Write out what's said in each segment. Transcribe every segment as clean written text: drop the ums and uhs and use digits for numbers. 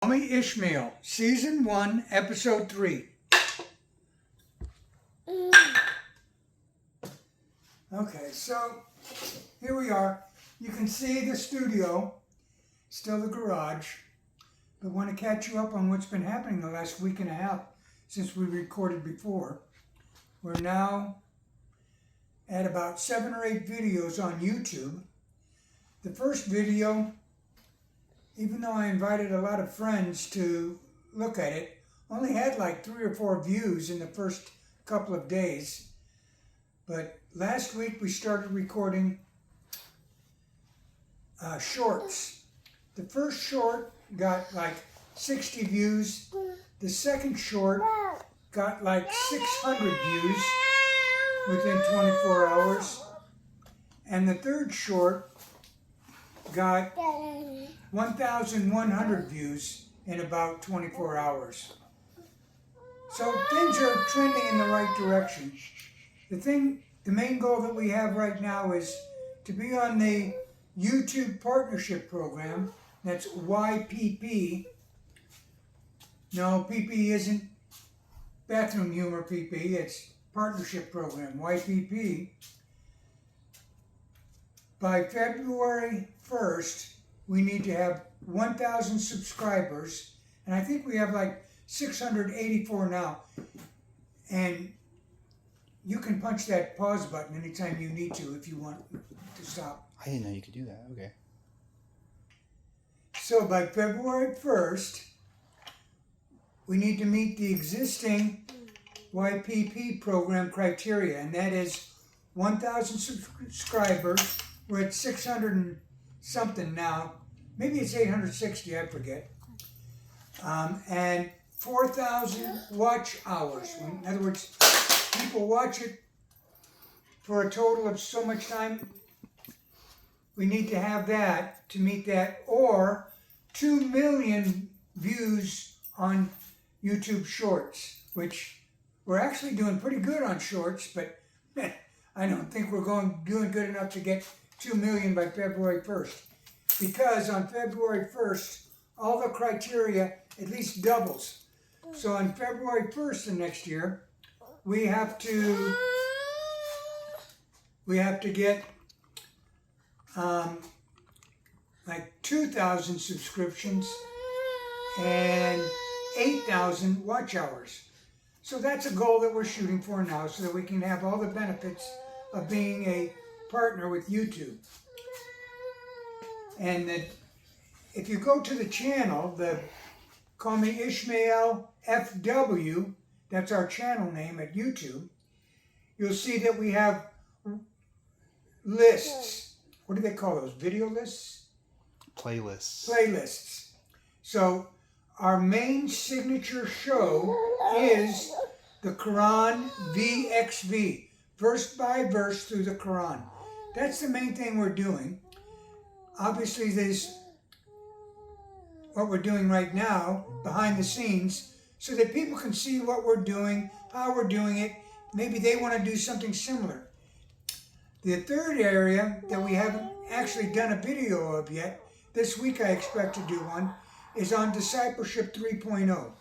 Call Me Ishmael, Season 1, Episode 3. Okay, so here we are. You can see the studio, still the garage, but want to catch you up on what's been happening the last week and a half since we recorded before. We're now at about 7 or 8 videos on YouTube. The first video, even though I invited a lot of friends to look at it, only had like 3 or 4 views in the first couple of days. But last week we started recording shorts. The first short got like 60 views. The second short got like 600 views within 24 hours. And the third short got 1,100 views in about 24 hours. So things are trending in the right direction. The main goal that we have right now is to be on the YouTube Partnership Program. That's YPP. No, PP isn't bathroom humor PP. It's Partnership Program, YPP. By February 1st, we need to have 1,000 subscribers, and I think we have like 684 now. And you can punch that pause button anytime you need to if you want to stop. I didn't know you could do that. Okay. So by February 1st, we need to meet the existing YPP program criteria, and that is 1,000 subscribers. We're at 600 and something now. Maybe it's 860, I forget. And 4,000 watch hours. In other words, people watch it for a total of so much time. We need to have that to meet that, or 2 million views on YouTube Shorts, which we're actually doing pretty good on Shorts, but I don't think we're doing good enough to get 2 million by February 1st. Because on February 1st, all the criteria at least doubles. So on February 1st of next year, we have to get like 2,000 subscriptions and 8,000 watch hours. So that's a goal that we're shooting for now, so that we can have all the benefits of being a partner with YouTube. And that if you go to the channel, Call Me Ishmael FW, that's our channel name at YouTube, you'll see that we have lists. What do they call those? Video lists? Playlists. So our main signature show is the Quran VXV, verse by verse through the Quran. That's the main thing we're doing. Obviously, there's what we're doing right now behind the scenes so that people can see what we're doing, how we're doing it. Maybe they want to do something similar. The third area that we haven't actually done a video of yet, this week I expect to do one, is on Discipleship 3.0.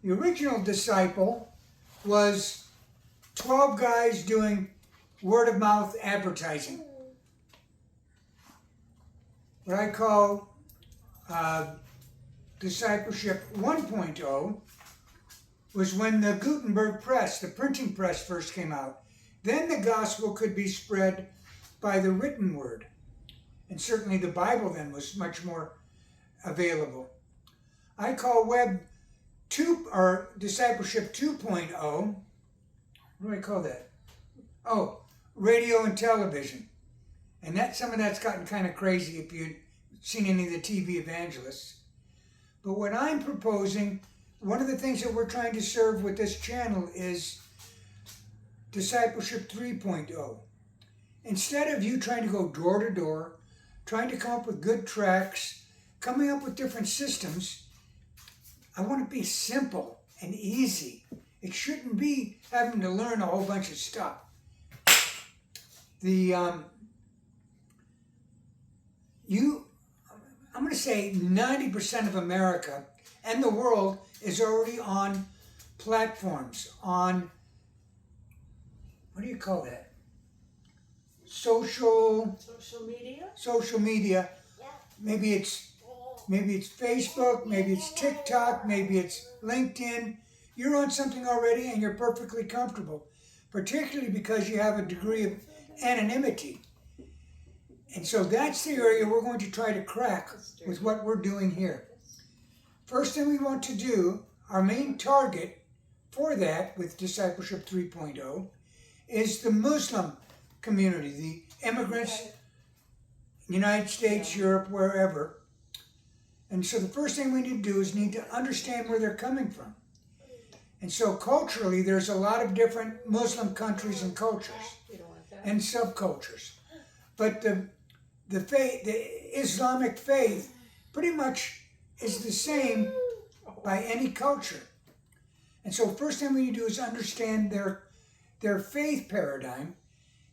The original Disciple was 12 guys doing word-of-mouth advertising. What I call Discipleship 1.0 was when the Gutenberg press, the printing press, first came out. Then the gospel could be spread by the written word. And certainly the Bible then was much more available. I call Discipleship 2.0, what do I call that? Oh, radio and television. And some of that's gotten kind of crazy if you've seen any of the TV evangelists. But what I'm proposing, one of the things that we're trying to serve with this channel is Discipleship 3.0. Instead of you trying to go door to door, trying to come up with good tracks, coming up with different systems, I want to be simple and easy. It shouldn't be having to learn a whole bunch of stuff. I'm going to say 90% of America and the world is already on platforms, on, what do you call that? Social media? Social media. Maybe it's Facebook, maybe it's TikTok, maybe it's LinkedIn. You're on something already and you're perfectly comfortable, particularly because you have a degree of anonymity. And so that's the area we're going to try to crack with what we're doing here. First thing we want to do, our main target for that with Discipleship 3.0 is the Muslim community, the immigrants, United States, Europe, wherever. And so the first thing we need to do is need to understand where they're coming from. And so culturally, there's a lot of different Muslim countries and cultures and subcultures. But the faith, the Islamic faith, pretty much is the same by any culture. And so first thing we need to do is understand their faith paradigm,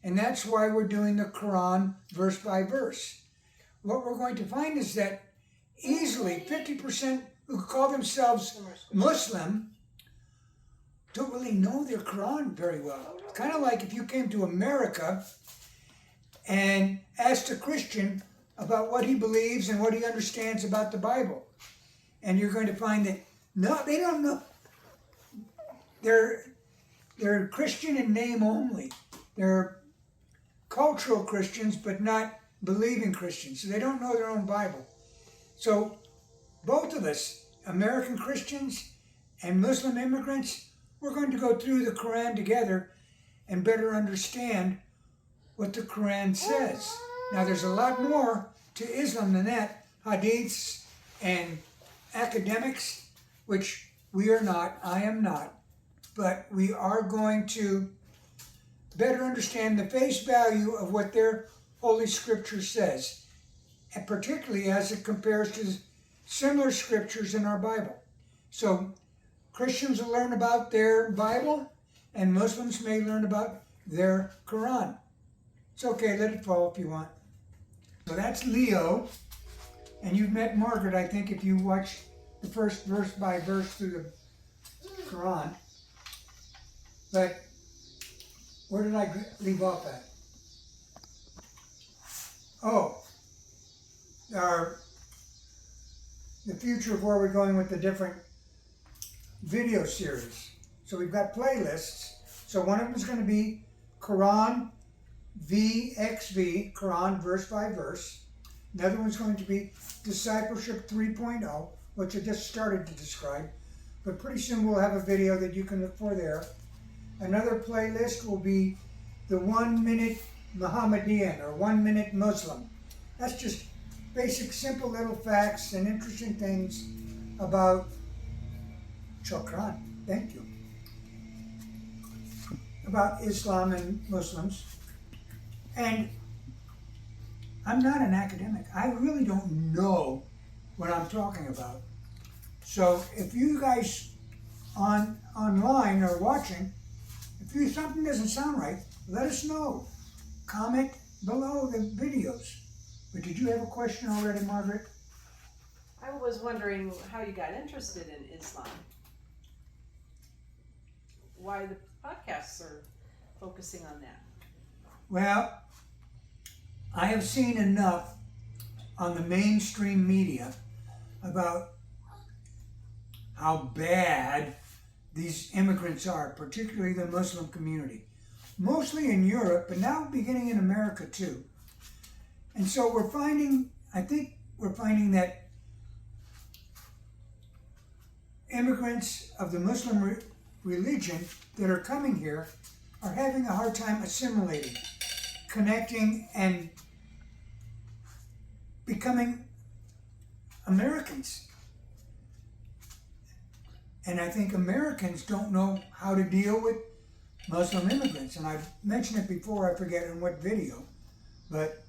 and that's why we're doing the Quran verse by verse. What we're going to find is that easily 50% who call themselves Muslim don't really know their Quran very well. It's kind of like if you came to America and asked a Christian about what he believes and what he understands about the Bible. And you're going to find that, no, they don't know. They're Christian in name only. They're cultural Christians, but not believing Christians. So they don't know their own Bible. So both of us, American Christians and Muslim immigrants, we're going to go through the Quran together and better understand what the Quran says. Now there's a lot more to Islam than that. Hadiths and academics, which we are not, I am not, but we are going to better understand the face value of what their Holy Scripture says, and particularly as it compares to similar scriptures in our Bible. So Christians will learn about their Bible, and Muslims may learn about their Quran. It's okay, let it fall if you want. So that's Leo, and you've met Margaret, I think, if you watch the first verse by verse through the Quran. But where did I leave off at? Oh, the future of where we're going with the different video series. So we've got playlists. So one of them is going to be Quran VXV, Quran verse by verse. Another one's going to be Discipleship 3.0, which I just started to describe. But pretty soon we'll have a video that you can look for there. Another playlist will be the 1 minute Muhammadian or 1 minute Muslim. That's just basic, simple little facts and interesting things about Shukran. Thank you. About Islam and Muslims. And I'm not an academic. I really don't know what I'm talking about. So if you guys online are watching, if something doesn't sound right, let us know. Comment below the videos. But did you have a question already, Margaret? I was wondering how you got interested in Islam. Why the podcasts are focusing on that. Well, I have seen enough on the mainstream media about how bad these immigrants are, particularly the Muslim community. Mostly in Europe, but now beginning in America too. And so I think we're finding that immigrants of the Muslim religion that are coming here are having a hard time assimilating, connecting, and becoming Americans. And I think Americans don't know how to deal with Muslim immigrants. And I've mentioned it before, I forget in what video, but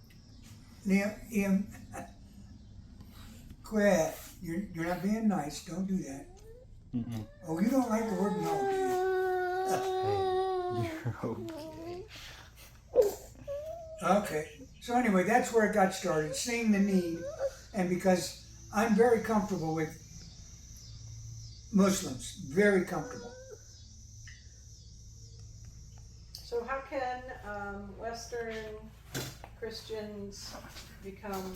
Liam, quit. You're not being nice. Don't do that. Mm-mm. Oh, you don't like the word no, do you? Hey, you're okay. Okay. So anyway, that's where it got started, seeing the need and because I'm very comfortable with Muslims, very comfortable. So how can Western Christians become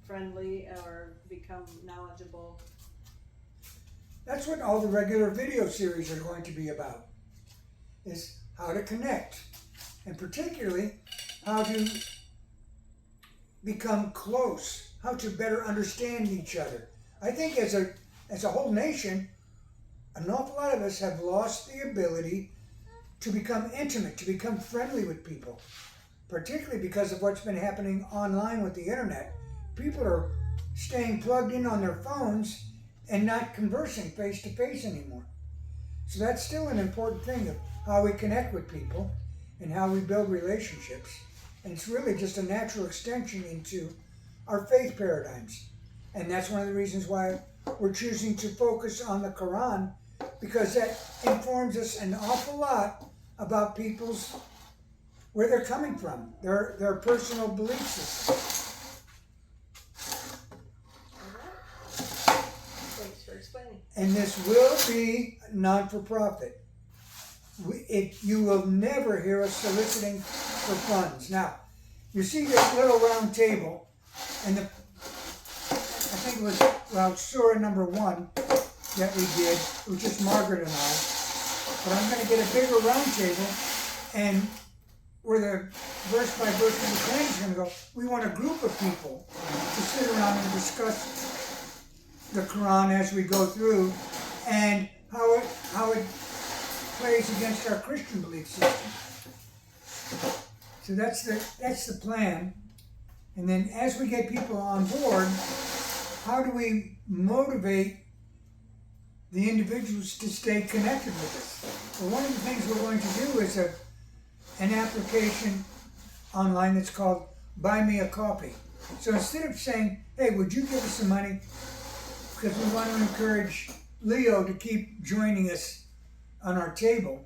friendly or become knowledgeable? That's what all the regular video series are going to be about, is how to connect, and particularly how to become close, how to better understand each other. I think as a whole nation, an awful lot of us have lost the ability to become intimate, to become friendly with people, particularly because of what's been happening online with the internet. People are staying plugged in on their phones and not conversing face to face anymore. So that's still an important thing of how we connect with people and how we build relationships. And it's really just a natural extension into our faith paradigms. And that's one of the reasons why we're choosing to focus on the Quran, because that informs us an awful lot about people's, where they're coming from, their personal belief system. Thanks for explaining. And this will be non-for-profit. You will never hear us soliciting for funds. Now, you see this little round table, and I think it was Surah number 1 that we did. It was just Margaret and I. But I'm going to get a bigger round table, and where the verse by verse understanding is going to go, we want a group of people to sit around and discuss the Quran as we go through, and how it plays against our Christian belief system. So that's the plan. And then as we get people on board, how do we motivate the individuals to stay connected with us? Well, one of the things we're going to do is an application online that's called Buy Me a Coffee. So instead of saying, hey, would you give us some money because we want to encourage Leo to keep joining us on our table,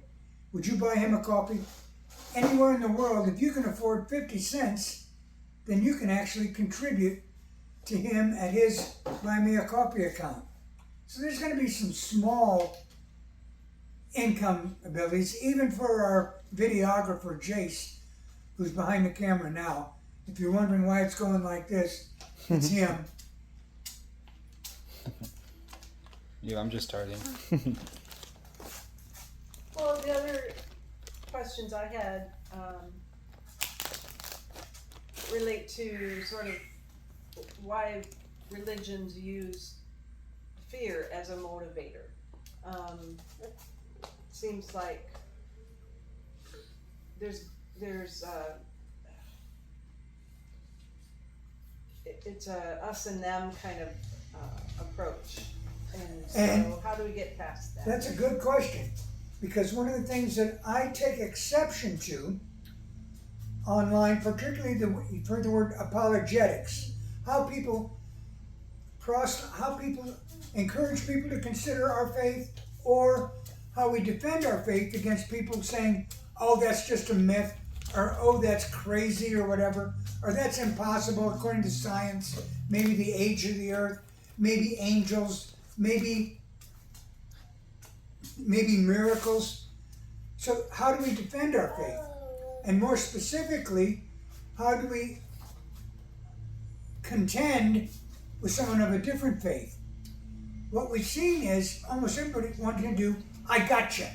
would you buy him a coffee? Anywhere in the world, if you can afford 50 cents, then you can actually contribute to him at his Buy Me a Coffee account. So there's going to be some small income abilities, even for our videographer, Jace, who's behind the camera now. If you're wondering why it's going like this, it's him. Yeah, I'm just starting. Well, the other questions I had relate to sort of why religions use fear as a motivator. Seems like it's a us and them kind of approach. And so how do we get past that? That's a good question, because one of the things that I take exception to online, particularly you've heard the word apologetics, how people encourage people to consider our faith, or how we defend our faith against people saying, oh, that's just a myth, or oh, that's crazy, or whatever, or that's impossible according to science, maybe the age of the earth, maybe angels, maybe miracles. So how do we defend our faith? And more specifically, how do we contend with someone of a different faith? What we've seen is almost everybody wanting to do, I gotcha.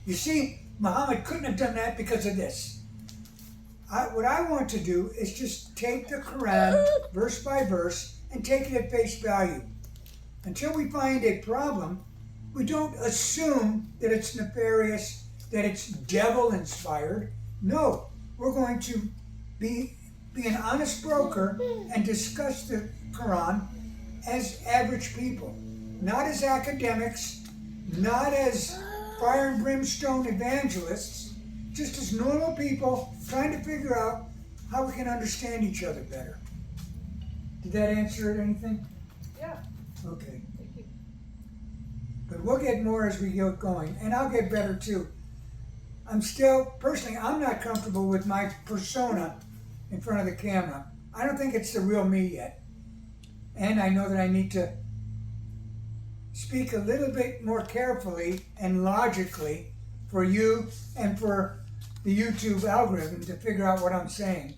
You see, Muhammad couldn't have done that because of this. What I want to do is just take the Quran verse by verse and take it at face value. Until we find a problem, we don't assume that it's nefarious, that it's devil-inspired. No, we're going to be an honest broker and discuss the Quran as average people, not as academics, not as fire and brimstone evangelists, just as normal people trying to figure out how we can understand each other better. Did that answer anything? Yeah. Okay. Thank you. But we'll get more as we get going, and I'll get better too. Personally, I'm not comfortable with my persona in front of the camera. I don't think it's the real me yet. And I know that I need to speak a little bit more carefully and logically for you and for the YouTube algorithm to figure out what I'm saying.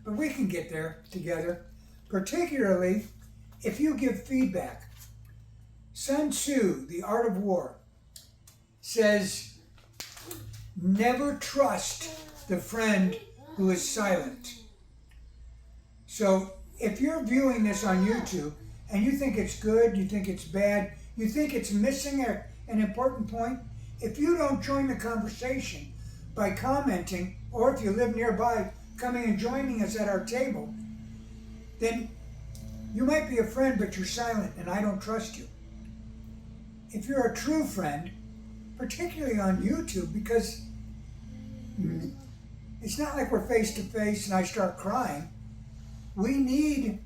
But we can get there together, particularly if you give feedback. Sun Tzu, The Art of War, says, never trust the friend who is silent. So if you're viewing this on YouTube and you think it's good, you think it's bad, you think it's missing an important point, if you don't join the conversation by commenting, or if you live nearby, coming and joining us at our table, then you might be a friend, but you're silent and I don't trust you. If you're a true friend, particularly on YouTube, because it's not like we're face to face and I start crying. We need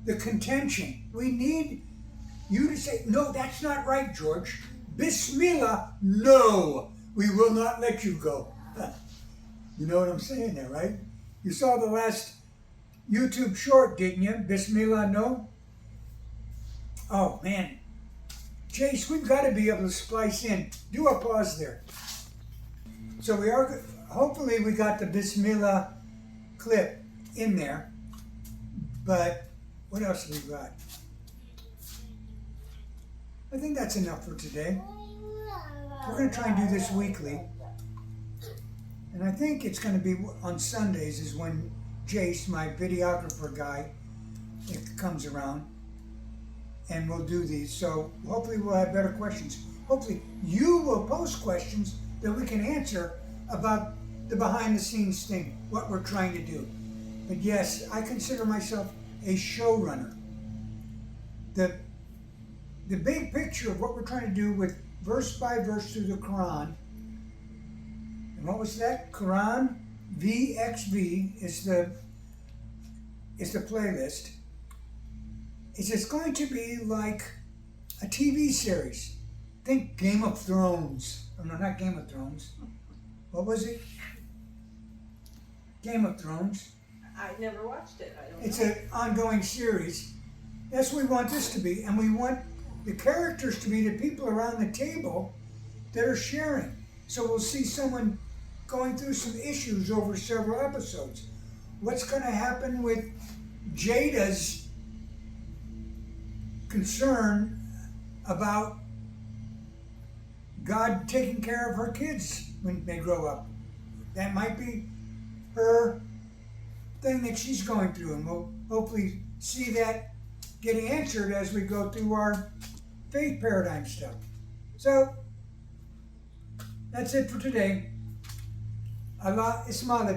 the contention. We need you to say, no, that's not right, George. Bismillah, no, we will not let you go. You know what I'm saying there, right? You saw the last YouTube short, didn't you? Bismillah, no? Oh, man. Jace, we've got to be able to splice in. Do a pause there. So we are, hopefully we got the Bismillah clip in there. But what else have we got? I think that's enough for today. We're going to try and do this weekly. And I think it's going to be on Sundays is when Jace, my videographer guy, comes around. And we'll do these. So hopefully we'll have better questions. Hopefully you will post questions that we can answer about the behind the scenes thing, what we're trying to do. But yes, I consider myself a showrunner. The big picture of what we're trying to do with verse by verse through the Quran. And what was that? Quran VXV is the playlist. It's going to be like a TV series. Think Game of Thrones. Oh, no, not Game of Thrones. What was it? Game of Thrones. I never watched it. I don't It's know. an ongoing series. That's what we want this to be. And we want the characters to be the people around the table that are sharing. So we'll see someone going through some issues over several episodes. What's going to happen with Jada's concern about God taking care of her kids when they grow up? That might be her thing that she's going through, and we'll hopefully see that get answered as we go through our faith paradigm stuff. So that's it for today. Allah Ismail